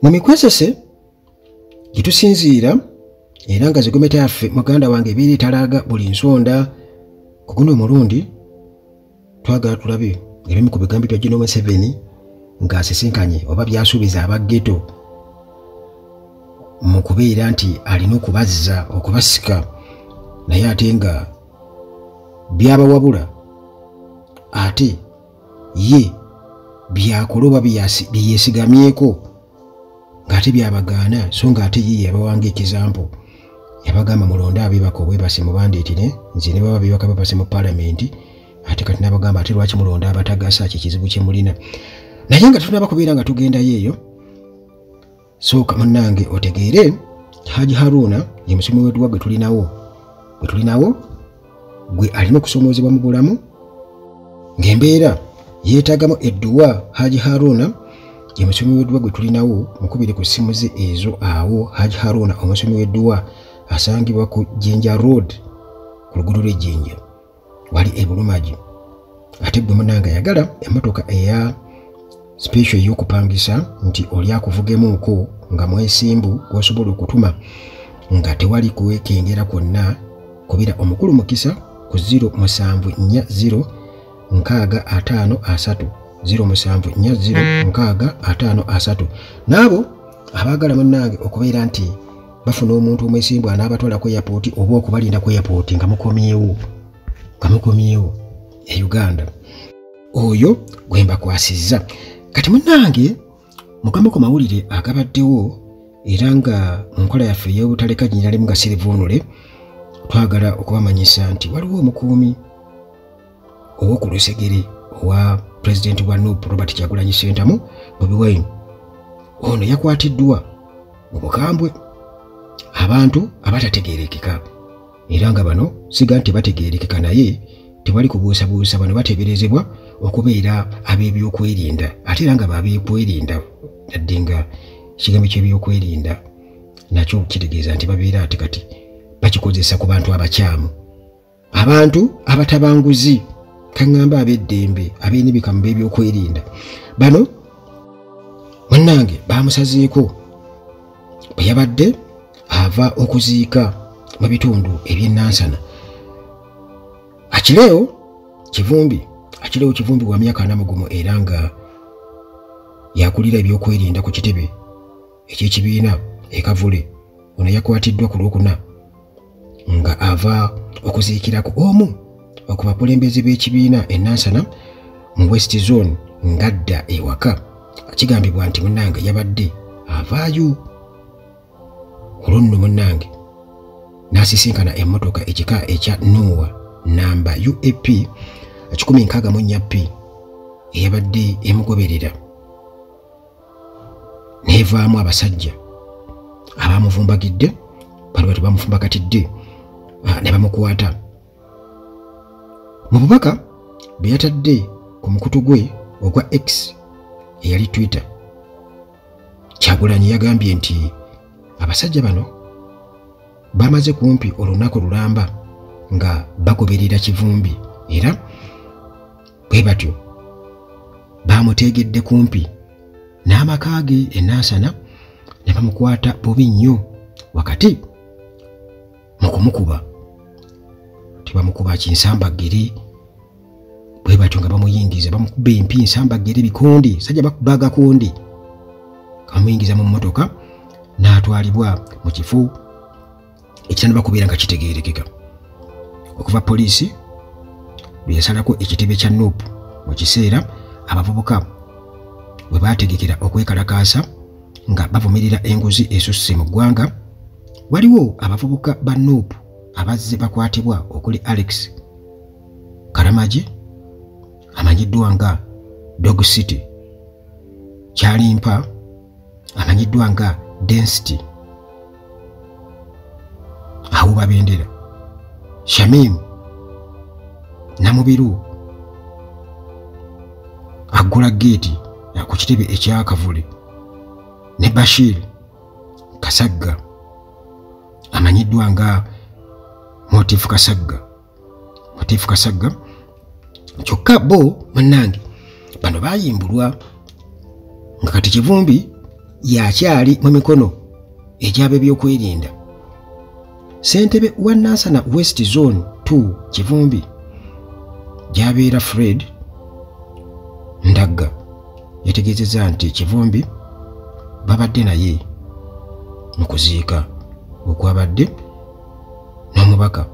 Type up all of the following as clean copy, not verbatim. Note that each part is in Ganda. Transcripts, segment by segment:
mu mikwesese gitusinziira era nga zigometa yaffe muganda wange ebeera etalaga buli nsonda ku guno omulundi twagala tulabe ebimu ku bigambo bya General Museveni ng'asisinkanye oba byasuubiza abageto mu kubeera nti alina okubazza okubasika naye ate nga byabawabula ate ye byakola oba byeyesigamyeko ng'ate byabagaana so ng'ate ye yabawanga ekizampo yabagamba mulonde abebaka obwebase mubandeetire nze ne baba bebaka bebase mu paalamenti ate kati nabagamba ate lwaki mulonde abatagasa kikizibu kye mulina naye nga tunaba kubeera nga tugendayo eyo sooka munnange otegeere Haji Haruna ye musomi w'edduwa gwe tulinawo gwe alina okusomoozebwa mu bulamu ng'embeera yeetaagamu edduwa. Haji Haruna ye musomi w'edduwa gwe tulinawo mukubire ku ssimu ze ezo awo. Haji Haruna omusomi w'edduwa asangibwa ku Jinja Road ku luguudo lw'Ejjinja wali e Bulumaji. Ate gwe munnange ayagala emmotoka eya special ey'okupangisa nti oli akuvugemuuko nga mwesimbu gw'osobola okutuma nga tewali kuwekengera kwonna kubira omukulu mukisa ku 0740 653 0740 653 n'abo abaagala munnange okubeera nti bafuna omuntu omwesimbu anaabatwala ku airport oba okubalinda ku airport nga mukomyewo e Uganda oyo gwemba kwasizza. Kati munnange mukama ku mawulire agabaddewo era nga mu nkola yaffe ey'obutaleka ginyiralimu nga sirivunule twagala okubamanyisa nti waliwo omukuumi ow'oku Lusegere owa pulezidenti wa NUP Robert Kyagulanyi Ssentamu Bobi Wine. Ono yakwatiddwa mu bukambwe abantu abatategeerekeka era nga bano siga nti bategeerekeka naye tewali kubuusabuusa bano bateeberezebwa okubeera ab'ebyokwerinda ate era nga b'ab'ekwerinda yadde nga ekigambo ky'ebyokwerinda nakyo kitegeeza nti babeera ate kati bakikozesa ku bantu abakyamu abantu abatabanguzi kaŋŋamba ab'eddembe ab'enibikamu b'ebyokwerinda bano munnange bamusazeeko bwe yabadde ava okuziika mu bitundu eby'ennansana. Akileewo Kivumbi wa myaka 40 era nga yakulira ebyokwerinda ku kitebe eky'ekibiina ekavule ono yakwatiddwa ku Lwokuna nga ava okuziikirako omu ku bakulembeze b'ekibiina ennansana mu West Zone ngadda ewaka. Kigambibwa nti munnange yabadde avaayo olwo nno munnange n'asisinkana emmotoka ekika ekya Noah namba UAP 164P eyabadde emugoberera neevaamu abasajja abamuvumbagidde bali bamufumbakatidde ne bamukwata. Mu bubaka bwe yatadde ku mukutu gwe ogwa X eyali Twitter, Kyagulanyi yagambye nti abasajja bano bamaze kumpi olunaku lulamba nga bagoberera Kivumbi era bwe batyo bamutegedde kumpi n'amaka ge ennansana ne bamukwata bubi nnyo wakati mu kumukuba. Tebamukuba kinsambagere bwe batyo nga bamuyingiza bamukuba empi nsambagere bikondi sajja bakubaga kondi kamuyingiza mu mmotoka n'atwalibwa mu kifo ekitanda bakubeera nga kitegeerekeka. Okuva poliisi bwe yasalako ekitebe kya NUP mu kiseera abavubuka bwe baategekera okwekalakaasa nga bavumirira enguzi esusse mu ggwanga, waliwo abavubuka ba NUP abazze bakwatibwa okuli Alex Karamagi amanyiddwa nga Dog City, Kyalimpa amanyiddwa nga Density, Awuba Bendera, Shamim Namubiru, Agula Gate ku kitebe ekyakavule ne Bashir Kasagga amanyiddwa nga Motifu Kasagga. Kyokka bo munnange bano bayimbulwa nga kati Kivumbi yakyali mu mikono egy'abeebyokwerinda. Ssentebe wa Nansana West Zone 2 Kivumbi gy'abeera Fred Ndagga yategeezezza nti Kivumbi babadde naye mu kuziika okwabadde n'omubaka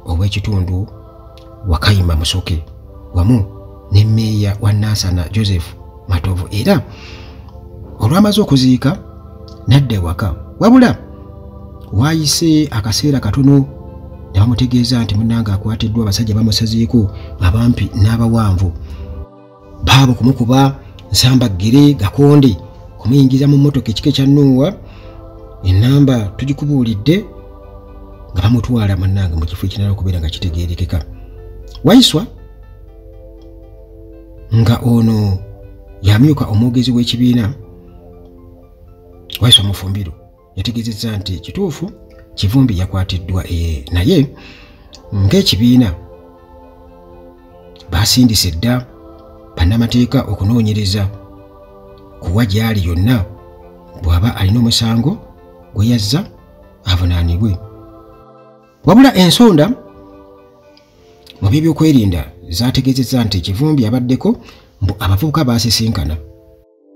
ow'ekitundu Wakayima Musoke wamu ne mmeeya wa Nansana Joseph Matovu, era olwamaze okuziika n'adda ewaka. Wabula waayise akaseera katono ne bamutegeeza nti munnange akwatiddwa abasajja bamusazeeko abampi n'abawanvu, baabo kumukuba nsambagire gakonde, kumuyingiza mu mmotoka ekika kya Nuuwa, ennamba tugikubuulidde, nga bamutwala munnange mu kifo ekirala okubeera nga kitegeerekeka. Waayiswa nga ono yamyuka omwogezi w'ekibiina, Waayiswa Mufumbiro yategeezezza nti kituufu Kivumbi yakwatiddwa, naye ng'ekibiina baasindise dda bannamateeka okunoonyereza kuwa gy'ali yonna bw'aba alina omusango gwe yazza avunaanibwe. Wabula ensonda mu by'ebyokwerinda zaategeezezza nti Kivumbi abaddeko mbu abavubuka baasisinkana,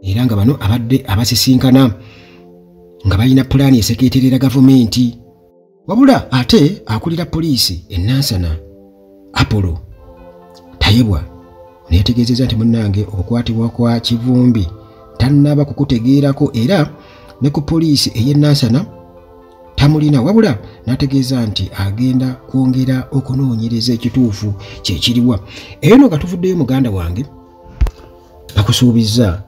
era nga bano abadde abasisinkana nga balina pulaani esekeeterera gavumenti. Wabula ate akulira poliisi e Nansana Apollo Tayebwa neetegeezezza nti munnange okukwatibwa kwa Kivumbi tannaba kukutegeerako, era ne ku poliisi ey'e Nansana tamulina, wabula n'ategeeza nti agenda kwongera okunoonyereza ekituufu kyekiriwa. Eyo no nga tuvuddeyo muganda wange, bakusuubizza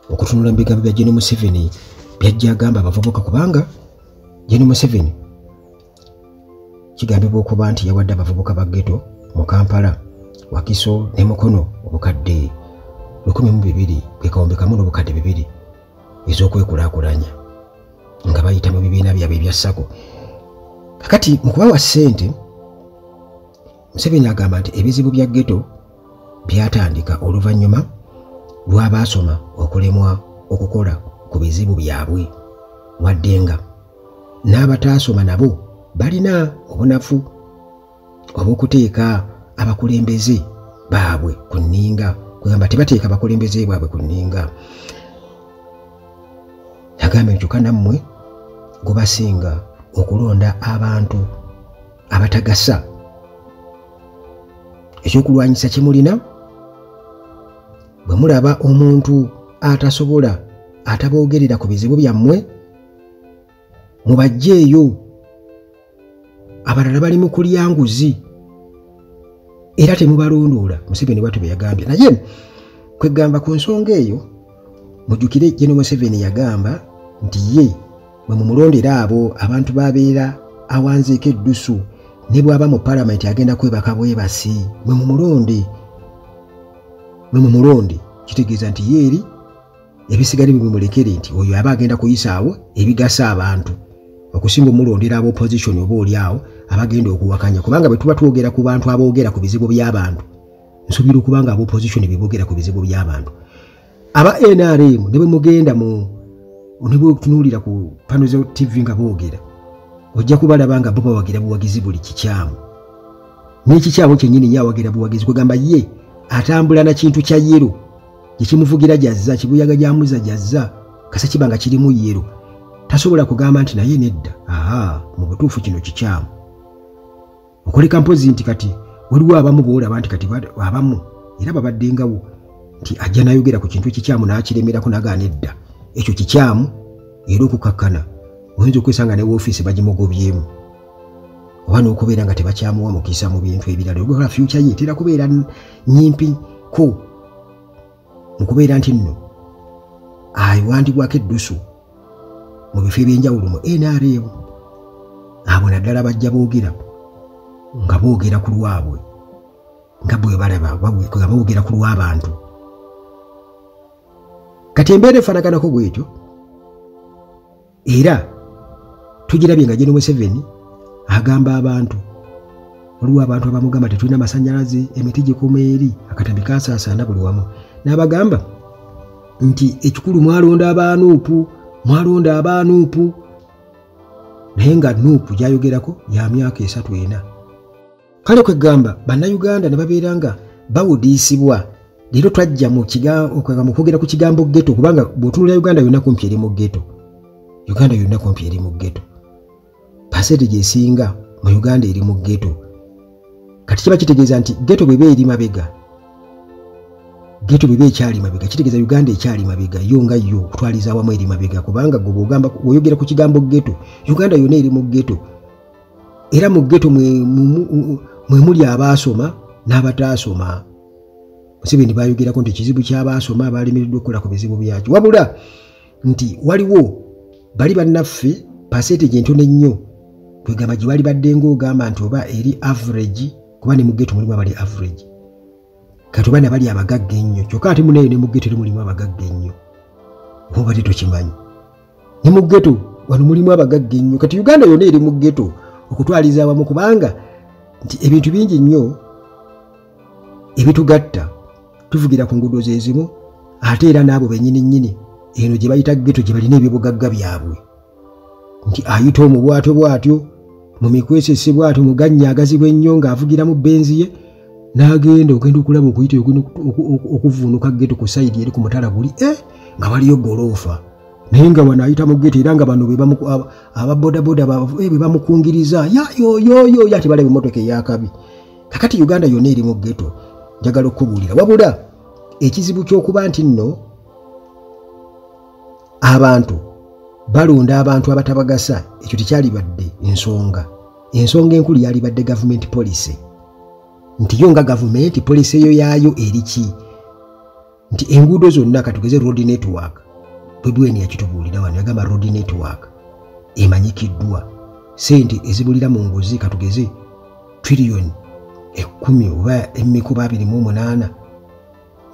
okutunula mu bigambo bya Gen. Museveni byajja agamba abavubuka, kubanga Gen. Museveni kigambibwa okuba nti yawadde abavubuka ba ghetto mu Kampala, Wakiso ne Mukono obukadde 12,200 ez'okwekulaakulanya nga bayita mu bibiina byabwe ebya SACCO. Kakati mu kubawa ssente, Museveni agamba nti ebizibu bya ghetto byatandika oluvannyuma lw'abaasoma okulemwa okukola ku bizibu byabwe, wadde nga n'abataasoma nabo balina obunafu obw'okuteeka abakulembeze baabwe ku nninga, kugamba tebateeka abakulembeze baabwe ku nninga. Yagambye nti kyokka nammwe gubasinga okulonda abantu abatagasa. Ekyokulwanyisa kye mulina, bwe mulaba omuntu atasobola ataboogerera ku bizibu byammwe, mubajjeeyo. Abalala bali mu kulya nguzi era temubalondoola. Museveni bw'atyo bwe yagambye. Naye kwegamba ku nsonga eyo, mujjukire Gen. Museveni yagamba nti ye bwe mumulondera abo abantu babeera awanzeeko eddusu, ne bw'aba mu palamenti agenda kwebaka bwebasi, mwe mumulonde. Kitegeeza nti yeeri ebisigale bimulekere, nti oyo aba agenda kuyisaawo ebigasa abantu, okusinga omulondera aba opposition oba oliawo abagenda okuwakanya, kubanga bwe tuba twogera ku bantu aboogera ku bizibu by'abantu, nsuubira okubanga aba opposition beboogera ku bizibu by'abantu. Aba NRM ne bwe mugenda ne bwe tunuulira ku pano za TV nga boogera, ojja kubalaba nga bo bawagira buwagizi buli kikyamu, n'ekikyamu kyennyini ye awagira buwagizi, kugamba ye atambula na kintu kya yero gyekimuvugira jazza, kibuyaga gyamuza jazza, kasa kibanga kirimu yero, tasobola kugamba nti naye nedda, mu butuufu kino kikyamu. Okoleka mpozi nti kati waliwo abamu boolaba nti kati abamu era babaddengawo nti ajja nayogera ku kintu ekikyamu n'akiremerako nagaana edda, ekyo kikyamu era okukakkana oyinza okwesanga ne woofiisi bagimugobyemu, oba n'okubeera nga tebakyamuwa mukisa mu bintu ebirala. Olwokuba future ye etera kubeera nyimpiko mu kubeera nti nno ayiwandibwako eddusu mu bifo ebyenjawulo mu NRM. Abo naddala bajja boogera nga boogera ku lwabwe, nga bwe balaba nga boogera ku lw'abantu. Kati embeera efaanaganako bwetyo, era tugirabye nga Gen. Museveni agamba abantu, waliwo abantu abamugamba tetulina masannyalaze, emiti gikuuma eri, akatambi kasaasaana buli wamu, n'abagamba nti ekikulu mwalonda abaanuupu mwalonda abanuupu naye nga nuupu gyayogerako ya myaka 3-4. Kale kwegamba bannayuganda ne babeera nga bawudiisibwa. Leero twajja mu kwogera ku kigambo ghetto kubanga bw'otunula Uganda yonna kumpi eri mu ghetto. Uganda yonna kumpi eri mu ghetto. Percentage esinga mu Uganda eri mu ghetto. Kati kiba kitegeeza nti ghetto bweba eri mabega. Ghetto bweba ekyali mabega kitegeeza Uganda ekyali mabega yo nga yo okutwaliza awamu eri mabega kubanga gwe oyogera ku kigambo ghetto Uganda yonna eri mu ghetto. Era mu ghetto mwe muli abaasoma n'abataasoma. Museveni bayogerako nti ekizibu ky'abaasoma abalimiddwa okukola ku bizibu byakyo. Wabula nti waliwo bali bannaffe percentage entono ennyo kwegamba gye bali badde ng'ogamba nti oba eri average kuba ne mu ghetto mulimu abali average. Kati oba bali abagagga ennyo kyokka ate muneeyo ne mu ghetto mulimu abagagga ennyo. Oba obadde tokimanyi. Ne mu ghetto wano mulimu abagagga ennyo. Kati Uganda yonna eri mu ghetto okutwaliza awamu kubanga nti ebintu bingi nnyo ebitugatta tuvugira ku nguudo zezimu ate era n'abo bennyini eno gye bayita ghetto gye balina ebyobugagga byabwe. Nti ayita omubwato bwatyo mu mikwesese bwatyo muganyagazi bw'ennyo ng'avugira mu benzi ye n'agenda ogenda okulaba okuyita okuvuunuka ghetto ku sayidi eri ku mutala guli nga waliyo goloofa naye nga wano ayita mu ghetto era nga bano ababodaboda bwe bamukungiriza yoyoyo ate balaba emmotoka eyakabi. Kakati Uganda yonna eri mu ghetto. Njagala okubuulira wabula ekizibu ky'okuba nti nno abantu balonda abantu abatabagasa ekyo tekyali badde ensonga enkulu yali badde government policy. Nti yo nga government policy eyo yaayo eri ki nti enguudo zonna katugeze road network bwebweni yakitubuulira wano yagamba road network emanyikiddwa sente ezibulira mu nguzi katugeze trillion 10 oba 28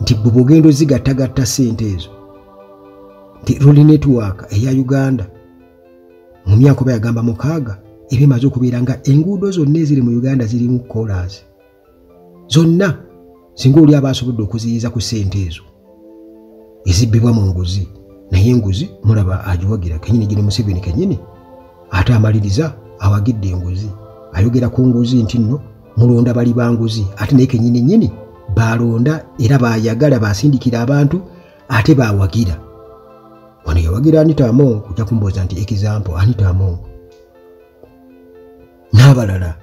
nti bwe bwogendo zigattagatta sente ezo nti road network eya Uganda mu myaka oba yagamba 6 ebimaze okubeera nga enguudo zonna eziri mu Uganda zirimu kolas zonna singa oli abasobodde okuziyiza ku sente ezo ezibbibwa mu nguzi naye enguzi mulaba agiwagira kenyini gino Museveni kenyini ate amaliriza awagidde enguzi ayogera ku nguzi nti nno mulonda bali banguzi ate naye kenyini balonda era bayagala basindikira abantu ate bawagira. Wano yawagira Anita Among kujja kumboza nti example Anita Among n'abalala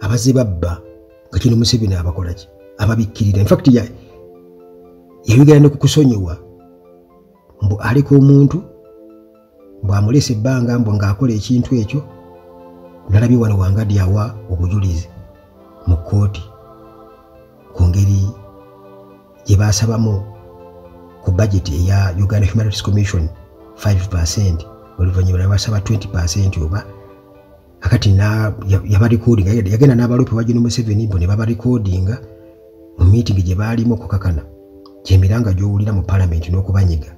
abazze babba nga kino Museveni abakola ki ababikkirira. In fact yayogera ne ku kusonyiwa mbu aliko omuntu mbu amulese ebbanga mbu ng'akola ekintu ekyo nalabye wano wangadi awa obujulizi mu kkooti ku ngeri gye baasabamu ku budget eya Uganda Human Rights Commission 5% oluvannyuma ne basaba 20% oba akati yaba recording yagenda n'abalope wa General Museveni mbu ne baba recordinga mu meeting gye baalimu okukakana kyemiranga gy'owulira mu parliament n'okubanyiga.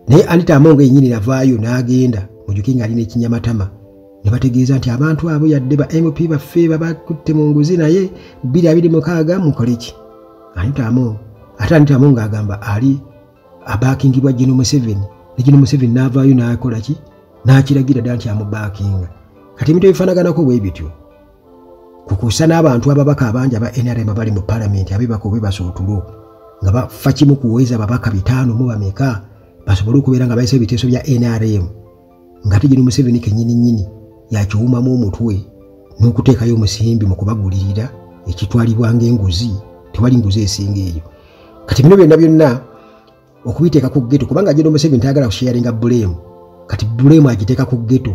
Naye Anita Among yennyini navaayo n'agenda mujuke ng'alina ekinyamatama ne bategeeza nti abantu abo yadde ba MP baffe babakutte mu nguzi naye 2026 mukole ki. Anita Among ate Anita Among agamba ali abaakingibwa General Museveni ne General Museveni n'avaayo n'akola ki n'akiragira ddala nti amubaakinga. Kati ebintu ebifaanaganako bwe bityo kukuusa n'abantu ababaka abangi aba NRM abali mu parliament abebaka obwebasa otulo nga bafa kimu kuweza ababaka 5 mu bameka basobole okubeera nga bayisa ebiteeso bya NRM nga ate General Museveni kennyini yakiwumamu omutwe n'okuteekayo omusimbi mu kubagulirira ekitwalibwa ng'enguzi tewali nguzi esinga eyo. Kati bino byonna okubiteeka ku ghetto kubanga General Museveni tayagala kusharinga blame kati blame agiteeka ku ghetto.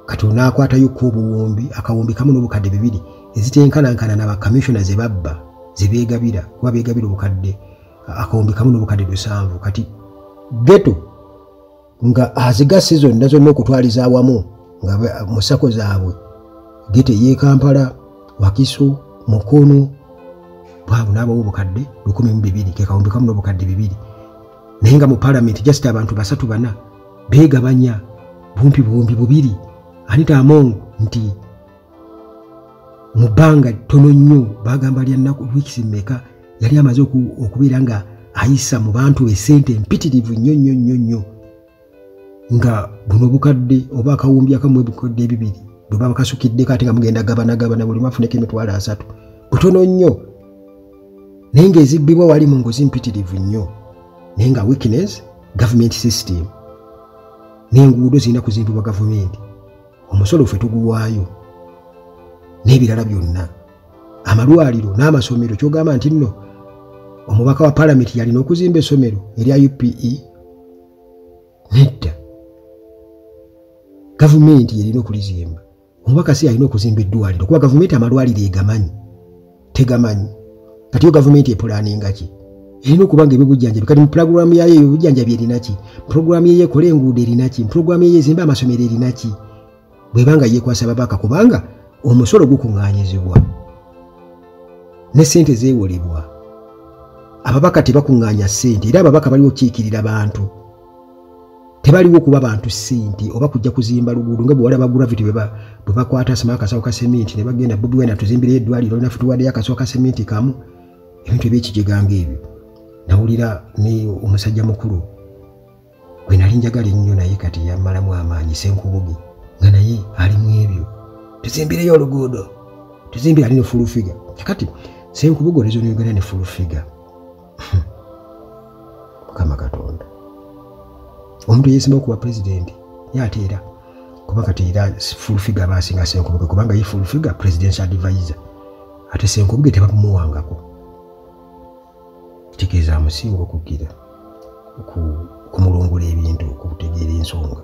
Kati onaakwatayo ku obuwumbi akawumbi kamu n'obukadde 2 ezitenkanankana na bakamishona ze babba ze beegabira kuba beegabira obukadde akawumbi kamu n'obukadde 7. Kati ghetto nga azigase zonna okutwaliza awamu nga musako zaabwe ghetto y'e Kampala Wakiso Mukono bwabo n'abawo obukadde 12 ke kawumbi kamu n'obukadde 2 naye nga mu parliament just abantu 3-4 beegabanya bumpi 2. Anita Among nti mubanga tono nnyo bagamba lya nnaku weeks mmeka yali amaze okubeera nga ayisa mu bantu esente mpitirivu nnyo nga buno bukadde oba akawumbi akamwe bukadde bibiri bwe bakasukidde kati nga mugenda gabana buli mafuneko emitwalo 3 butono nnyo naye ng'ezibbibwa wali mu ngozi mpitirivu nnyo naye nga weakness government system n'enguudo zirina kuzimbibwa gavumenti omusolo ffe tuguwaayo n'ebirala byonna amalwaliro n'amasomero kyogamba nti nno omubaka wa palamenti yalina okuzimba essomero erya UPE nedda gavumenti yalina okulizimba omubaka si yalina okuzimba eddwaliro kuba gavumenti amalwaliro egamanyi tegamanyi kati yo gavumenti epulaninga ki erina okuba nga ebibujjanjabi kati mu pulogulaamu yayo ebibujjanjabi erina ki pulogulaamu ye yekola enguudo erina ki pulogulaamu ye yezimba amasomero erina ki bwebanga yeekwasa babaka kubanga omusolo gukuŋŋaanyizibwa ne ssente zeewolebwa ababaka tebakuŋŋaanya ssente era ababaka baliwo okukiikirira bantu tebaliwo kuba bantu ssente oba kujja kuzimba luguudo nga bwe walaba gravity bwe bakwata asima akasawo ka sementi ne bagenda Bobi Wine atuzimbire eddwaliro nafu tuwaddeyo akasawo ka sementi kamu ebintu ebyekijeganga ebyo nawulira ne omusajja mukulu gwe nali njagala ennyo naye kati yammalamu amaanyi Senkubuge nga naye ali mu ebyo tuzimbireyo oluguudo tuzimbire ali ne full figure kati Senkubuge olezo n'yogera ne full figure Mukama Katonda omuntu yeesima okuba pulezidenti yateera kuba kati era full figure baasinga Senkubuge kubanga ye full figure presidential advisor ate Senkubuge tebakumuwangako kitegeeza amusinga okugira kumulongola ebintu okutegeera ensonga